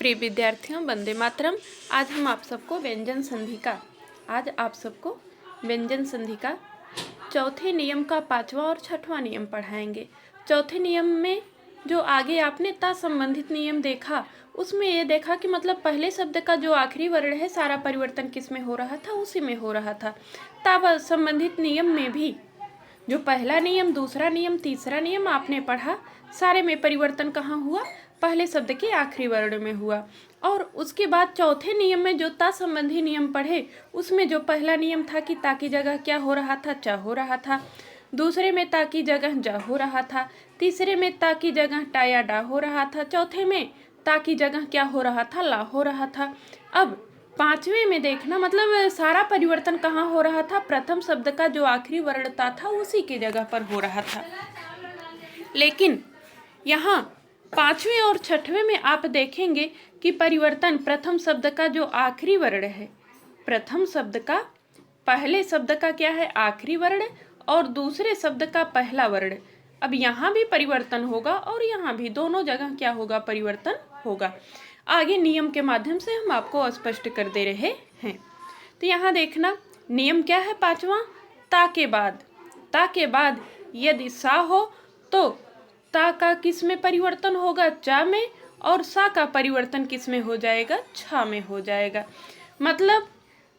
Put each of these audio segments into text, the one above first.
प्रिय विद्यार्थियों, वंदे मातरम। आज आप सबको व्यंजन संधि का चौथे नियम का 5वां और 6वां नियम पढ़ाएंगे। चौथे नियम में जो आगे आपने ता संबंधित नियम देखा, उसमें ये देखा कि मतलब पहले शब्द का जो आखिरी वर्ण है सारा परिवर्तन किस में हो रहा था, उसी में हो रहा था। ता संबंधित नियम में भी जो पहला नियम, दूसरा नियम, तीसरा नियम आपने पढ़ा, सारे में परिवर्तन कहाँ हुआ? पहले शब्द के आखिरी वर्ण में हुआ। और उसके बाद चौथे नियम में जो ता संबंधी नियम पढ़े, उसमें जो पहला नियम था कि ता की जगह क्या हो रहा था? च हो रहा था। दूसरे में ता की जगह ज हो रहा था। तीसरे में ता की जगह टा या डा हो रहा था। चौथे में ता की जगह क्या हो रहा था? ला हो रहा था। अब पांचवें में देखना, मतलब सारा परिवर्तन कहाँ हो रहा था? प्रथम शब्द का जो आखिरी वर्ण ता था उसी की जगह पर हो रहा था। लेकिन यहाँ पांचवें और छठवें में आप देखेंगे कि परिवर्तन प्रथम शब्द का जो आखिरी वर्ण है, प्रथम शब्द का पहले शब्द का क्या है? आखिरी वर्ण, और दूसरे शब्द का पहला वर्ण। अब यहाँ भी परिवर्तन होगा और यहाँ भी, दोनों जगह क्या होगा? परिवर्तन होगा। आगे नियम के माध्यम से हम आपको स्पष्ट कर दे रहे हैं। तो यहाँ देखना, नियम क्या है? 5वां, ता के बाद यदि सा हो तो ता का किस में परिवर्तन होगा? चा में, और सा का परिवर्तन किस में हो जाएगा? छा में हो जाएगा। मतलब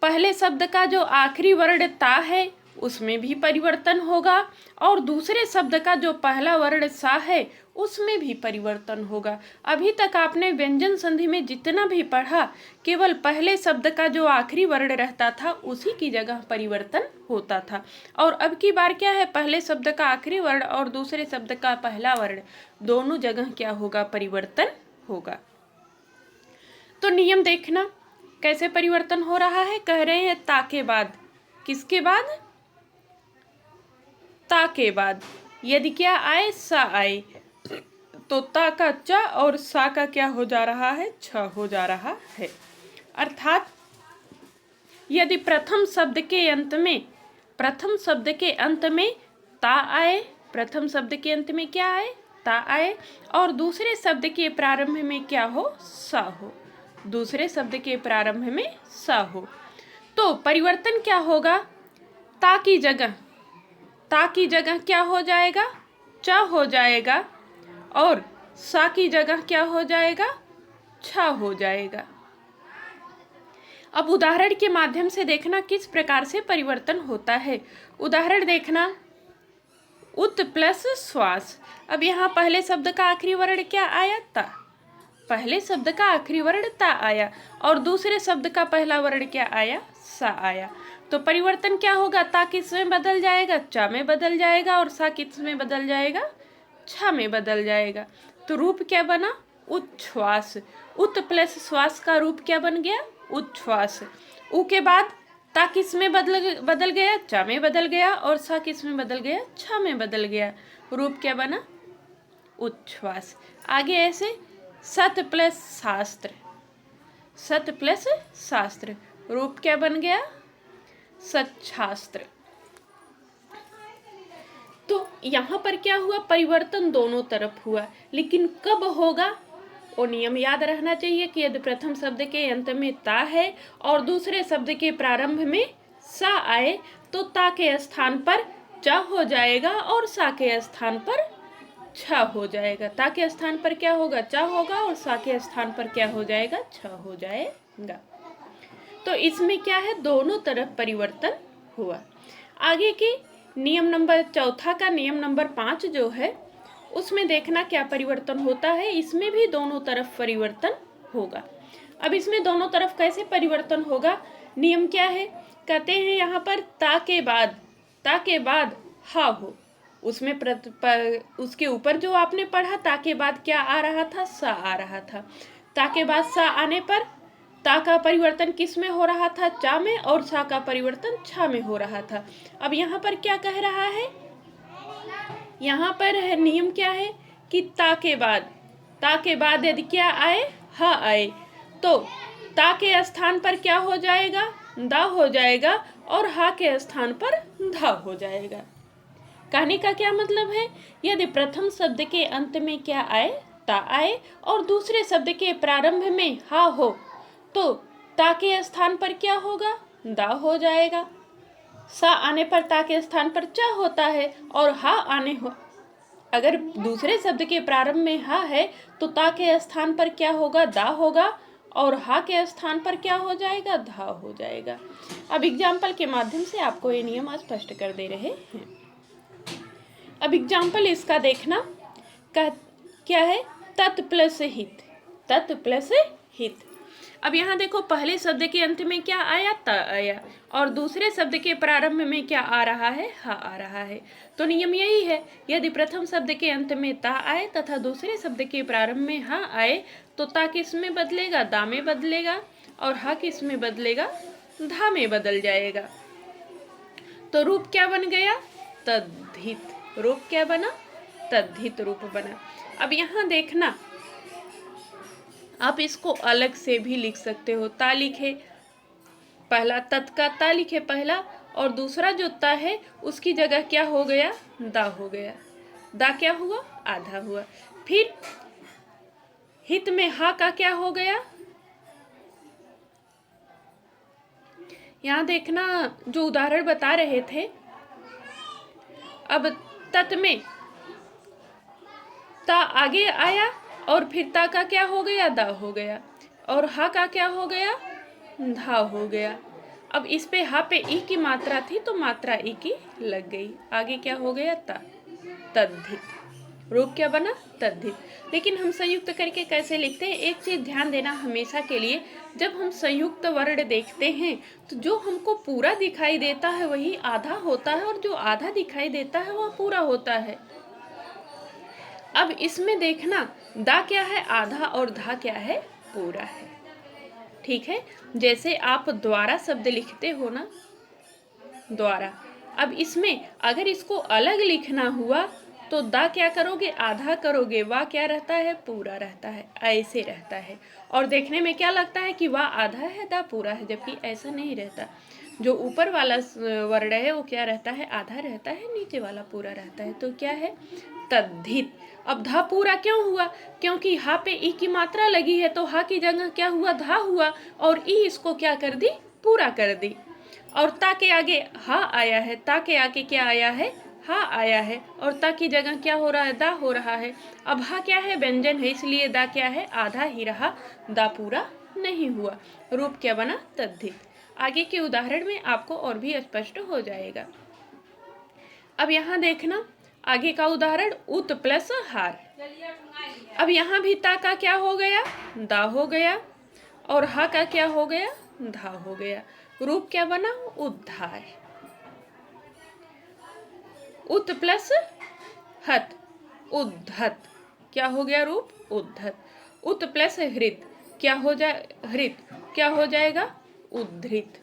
पहले शब्द का जो आखिरी वर्ण ता है उसमें भी परिवर्तन होगा, और दूसरे शब्द का जो पहला वर्ण सा है उसमें भी परिवर्तन होगा। अभी तक आपने व्यंजन संधि में जितना भी पढ़ा, केवल पहले शब्द का जो आखिरी वर्ण रहता था उसी की जगह परिवर्तन होता था। और अब की बार क्या है? पहले शब्द का आखिरी वर्ण और दूसरे शब्द का पहला वर्ण, दोनों जगह क्या होगा? परिवर्तन होगा। तो नियम देखना कैसे परिवर्तन हो रहा है। कह रहे हैं ता के बाद, किसके बाद? ता के बाद यदि क्या आए? सा आए, तो ता का च और सा का क्या हो जा रहा है? छ हो जा रहा है। अर्थात यदि प्रथम शब्द के अंत में ता आए, प्रथम शब्द के अंत में क्या आए? ता आए, और दूसरे शब्द के प्रारंभ में क्या हो? सा हो। दूसरे शब्द के प्रारंभ में सा हो, तो परिवर्तन क्या होगा? ता की जगह क्या हो जाएगा? च हो जाएगा, और सा की जगह क्या हो जाएगा? छ हो जाएगा। अब उदाहरण के माध्यम से देखना किस प्रकार से परिवर्तन होता है। उदाहरण देखना, उत प्लस श्वास। अब यहाँ पहले शब्द का आखिरी वर्ण क्या आया? ता। पहले शब्द का आखिरी वर्ण ता आया, और दूसरे शब्द का पहला वर्ण क्या आया? सा आया। तो परिवर्तन क्या होगा? ता किस में बदल जाएगा? चा में बदल जाएगा, और सा किस में बदल जाएगा? छ में बदल जाएगा। तो रूप क्या बना? उच्छ्वास। उत प्लस श्वास का रूप क्या बन गया? उच्छ्वास। उ के बाद ता किस में बदल गया? चा में बदल गया, और सा किस में बदल गया? छ में बदल गया। रूप क्या बना? उच्छ्वास। आगे ऐसे सत प्लस शास्त्र, सत प्लस शास्त्र, रूप क्या बन गया? सच्छास्त्र। तो यहाँ पर क्या हुआ? परिवर्तन दोनों तरफ हुआ, लेकिन कब होगा? वो नियम याद रहना चाहिए कि यदि प्रथम शब्द के अंत में ता है और दूसरे शब्द के प्रारंभ में सा आए, तो ता के स्थान पर च हो जाएगा और सा के स्थान पर छ हो जाएगा। ता के स्थान पर क्या होगा? च होगा, और सा के स्थान पर क्या हो जाएगा? छ हो जाएगा। तो इसमें क्या है? दोनों तरफ परिवर्तन हुआ। आगे की नियम नंबर चौथा का नियम नंबर 5 जो है, उसमें देखना क्या परिवर्तन होता है। इसमें भी दोनों तरफ परिवर्तन होगा। अब इसमें दोनों तरफ कैसे परिवर्तन होगा? नियम क्या है? कहते हैं यहाँ पर ता के बाद हा हो, उसमें उसके ऊपर जो आपने पढ़ा, ता के बाद क्या आ रहा था? सा आ रहा था। ता के बाद सा आने पर ता का परिवर्तन किस में हो रहा था? चा में, और सा का परिवर्तन छ में हो रहा था। अब यहाँ पर क्या कह रहा है? यहाँ पर है नियम क्या है कि ता के बाद यदि क्या आए? हा आए, तो ता के स्थान पर क्या हो जाएगा? दा हो जाएगा, और हा के स्थान पर धा हो जाएगा। कहने का क्या मतलब है? यदि प्रथम शब्द के अंत में क्या आए? ता आए और दूसरे शब्द के प्रारंभ में हा हो तो ता के स्थान पर क्या होगा? दा हो जाएगा। सा आने पर ता के स्थान पर चा होता है और हा आने हो अगर दूसरे शब्द के प्रारंभ में हा है तो ता के स्थान पर क्या होगा? दा होगा और हा के स्थान पर क्या हो जाएगा? धा हो जाएगा। अब एग्जाम्पल के माध्यम से आपको ये नियम स्पष्ट कर दे रहे हैं। अब एग्जाम्पल इसका देखना क्या है? तत् प्लस हित, तत् प्लस हित। अब यहाँ देखो पहले शब्द के अंत में क्या आया? ता आया और दूसरे शब्द के प्रारंभ में क्या आ रहा है? हा आ रहा है। तो नियम यही है, यदि प्रथम शब्द के अंत में ता आए तथा दूसरे शब्द के प्रारंभ में हा आए तो ता किस में बदलेगा? दा में बदलेगा और हा किस में बदलेगा? धा में बदल जाएगा। तो रूप क्या बन गया? तद्धित। रूप क्या बना? तद्धित रूप बना। अब यहाँ देखना, आप इसको अलग से भी लिख सकते हो। ता लिखे पहला, तत् का ता लिखे पहला और दूसरा जो ता है उसकी जगह क्या हो गया? दा हो गया। दा क्या हुआ? आधा हुआ। फिर हित में हा का क्या हो गया? यहाँ देखना जो उदाहरण बता रहे थे, अब तत् में ता आगे आया और फिर ता का क्या हो गया? दा हो गया और हा का क्या हो गया? धा हो गया। अब इस पे हा पे ई की मात्रा थी तो मात्रा ई की लग गई। आगे क्या हो गया? ता। तद्धित। रूप क्या बना? तद्धित। लेकिन हम संयुक्त करके कैसे लिखते हैं? एक चीज ध्यान देना हमेशा के लिए, जब हम संयुक्त वर्ण देखते हैं तो जो हमको पूरा दिखाई देता है वही आधा होता है और जो आधा दिखाई देता है वह पूरा होता है। अब इसमें देखना, दा क्या है? आधा और धा क्या है? पूरा है। ठीक है, जैसे आप द्वारा शब्द लिखते हो ना, द्वारा। अब इसमें अगर इसको अलग लिखना हुआ तो दा क्या करोगे? आधा करोगे। वाह क्या रहता है? पूरा रहता है। ऐसे रहता है और देखने में क्या लगता है कि वाह आधा है, दा पूरा है, जबकि ऐसा नहीं रहता। जो ऊपर वाला वर्ण है वो क्या रहता है? आधा रहता है, नीचे वाला पूरा रहता है। तो क्या है? तद्धित। अब धा पूरा क्यों हुआ? क्योंकि हा पे ई की मात्रा लगी है तो हा की जगह क्या हुआ? धा हुआ और ई इसको क्या कर दी? पूरा कर दी। और ता के आगे हा आया है, ता के आगे क्या आया है? हा आया है और ता की जगह क्या हो रहा है? दा हो रहा है। अब हा क्या है? व्यंजन है, इसलिए दा क्या है? आधा ही रहा, दा पूरा नहीं हुआ। रूप क्या बना? तद्धित। आगे के उदाहरण में आपको और भी स्पष्ट हो जाएगा। अब यहाँ देखना आगे का उदाहरण, उत प्लस हार। अब यहाँ भी ता का क्या हो गया? दा हो गया और हा का क्या हो गया? धा हो गया। रूप क्या बना? उद्धार। उत प्लस हत, उद्धत। क्या हो गया रूप? उद्धत। उत प्लस हृत क्या हो जाए? हृत क्या हो जाएगा? उद्धृत।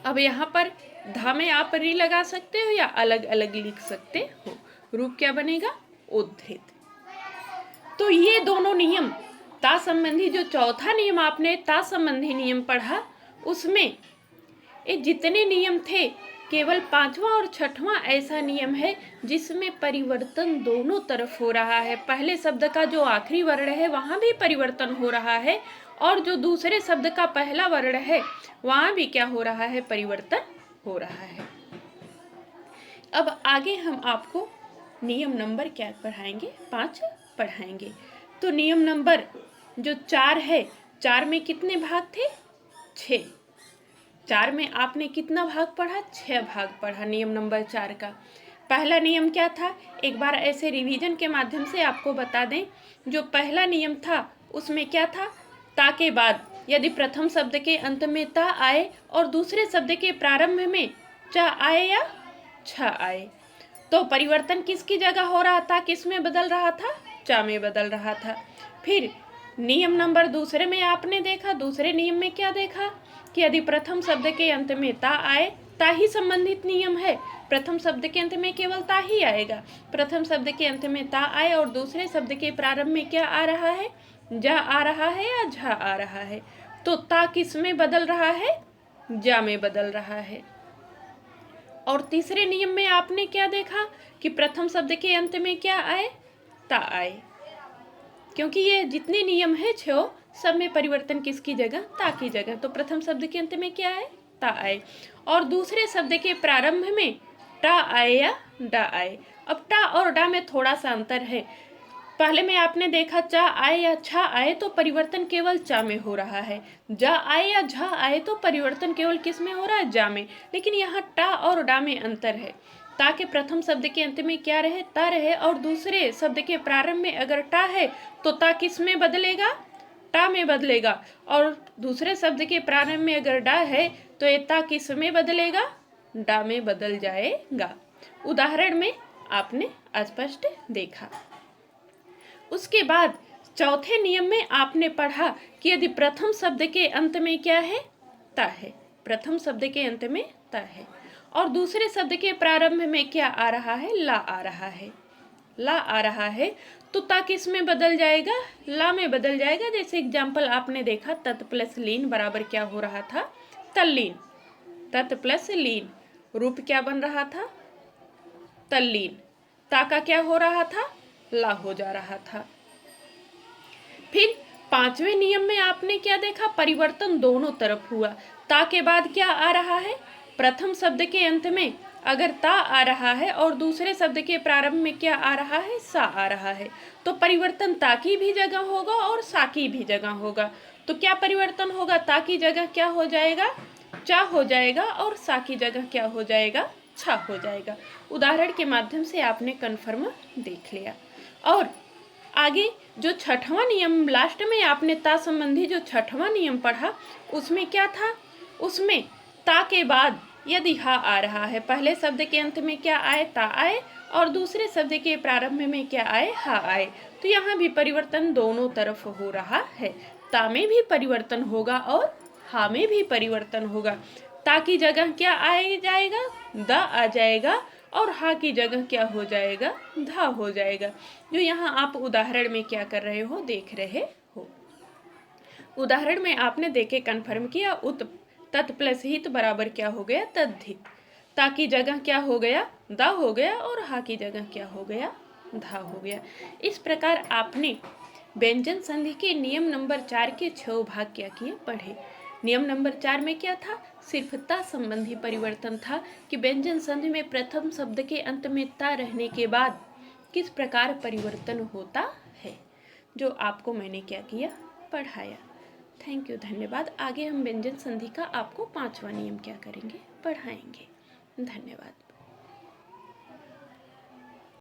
अब यहाँ पर धा में आप री लगा सकते हो या अलग अलग लिख सकते हो। रूप क्या बनेगा? उद्धृत। तो ये दोनों नियम, ता संबंधी जो चौथा नियम आपने ता संबंधी नियम पढ़ा, उसमें ये जितने नियम थे केवल पांचवा और छठवां ऐसा नियम है जिसमें परिवर्तन दोनों तरफ हो रहा है। पहले शब्द का जो आखिरी वर्ण है वहां भी परिवर्तन हो रहा है और जो दूसरे शब्द का पहला वर्ण है वहां भी क्या हो रहा है? परिवर्तन हो रहा है। अब आगे हम आपको नियम नंबर क्या पढ़ाएंगे? 5 पढ़ाएंगे। तो नियम नंबर जो 4 है, 4 में कितने भाग थे? 6। 4 में आपने कितना भाग पढ़ा? 6 भाग पढ़ा नियम नंबर 4 का। पहला नियम क्या था? एक बार ऐसे रिवीजन के माध्यम से आपको बता दें। जो पहला नियम था उसमें क्या था? ता के बाद यदि प्रथम शब्द के अंत में ता आए और दूसरे शब्द के प्रारंभ में चा आए या छ आए तो परिवर्तन किसकी जगह हो रहा था? किस में बदल रहा था? चा में बदल रहा था। फिर नियम नंबर दूसरे में आपने देखा, दूसरे नियम में क्या देखा कि यदि प्रथम शब्द के अंत में ता आए, ता ही संबंधित नियम है, प्रथम शब्द के अंत में केवल ता ही आएगा। प्रथम शब्द के अंत में ता आए और दूसरे शब्द के प्रारंभ में क्या आ रहा है? जा आ रहा है या झा आ रहा है। तो ता किस में बदल रहा है? जा में बदल रहा है। और तीसरे नियम में आपने क्या देखा कि प्रथम शब्द के अंत में क्या आए, ता आए, क्योंकि ये जितने नियम है 6 सब में परिवर्तन किसकी जगह, ता की जगह। तो प्रथम शब्द के अंत में क्या आए, ता आए, और दूसरे शब्द के प्रारंभ में टा आए या डा आए। अब टा और डा में थोड़ा सा अंतर है। पहले में आपने देखा चा आए या छा आए तो परिवर्तन केवल चा में हो रहा है, जा आए या झा आए तो परिवर्तन केवल किस में हो रहा है, जा में। लेकिन यहाँ टा और डा में अंतर है। ता के प्रथम शब्द के अंत में क्या रहे, ता रहे, और दूसरे शब्द के प्रारंभ में अगर टा है तो ता किस में बदलेगा, टा में बदलेगा, और दूसरे शब्द के प्रारंभ में अगर डा है तो ये ता किस में बदलेगा, डा में बदल जाएगा। उदाहरण में आपने स्पष्ट देखा। उसके बाद चौथे नियम में आपने पढ़ा कि यदि प्रथम शब्द के अंत में क्या है, ता है, प्रथम शब्द के अंत में ता है, और दूसरे शब्द के प्रारंभ में क्या आ रहा है, ला आ रहा है, ला आ रहा है, तो ता किस में बदल जाएगा, ला में बदल जाएगा। जैसे एग्जाम्पल आपने देखा तत् प्लस लीन बराबर क्या हो रहा था, तल्लीन, तत् प्लस लीन, रूप क्या बन रहा था, तल्लीन, ता का क्या हो रहा था, ला हो जा रहा था। फिर पांचवें नियम में आपने क्या देखा, परिवर्तन दोनों तरफ हुआ। ता के बाद क्या आ रहा है, प्रथम शब्द के अंत में अगर ता आ रहा है और दूसरे शब्द के प्रारंभ में क्या आ रहा है, सा आ रहा है, तो परिवर्तन ता की भी जगह होगा और सा की भी जगह होगा। तो क्या परिवर्तन होगा, ता की जगह क्या हो जाएगा, चा हो जाएगा, और सा की जगह क्या हो जाएगा, छा हो जाएगा। उदाहरण के माध्यम से आपने कन्फर्म देख लिया। और आगे जो छठवां नियम, लास्ट में आपने ता संबंधी जो छठवां नियम पढ़ा उसमें क्या था, उसमें ता के बाद यदि हा आ रहा है, पहले शब्द के अंत में क्या आए, ता आए, और दूसरे शब्द के प्रारंभ में क्या आए, हा आए, तो यहाँ भी परिवर्तन दोनों तरफ हो रहा है। ता में भी परिवर्तन होगा और हा में भी परिवर्तन होगा। ता की जगह क्या आ जाएगा, दा आ जाएगा, और हा की जगह क्या हो जाएगा, धा हो जाएगा। जो यहाँ आप उदाहरण में क्या कर रहे हो, देख रहे हो। उदाहरण में आपने देखे कन्फर्म किया, उत तत् प्लस हित बराबर क्या हो गया, तद्धित, ता की जगह क्या हो गया, दा हो गया, और हा की जगह क्या हो गया, धा हो गया। इस प्रकार आपने व्यंजन संधि के नियम नंबर 4 के 6 भाग क्या किए, पढ़े। नियम नंबर 4 में क्या था, सिर्फ ता संबंधी परिवर्तन था कि व्यंजन संधि में प्रथम शब्द के अंत में ता रहने के बाद किस प्रकार परिवर्तन होता है, जो आपको मैंने क्या किया, पढ़ाया। थैंक यू, धन्यवाद। आगे हम व्यंजन संधि का आपको 5वां नियम क्या करेंगे, पढ़ाएंगे। धन्यवाद।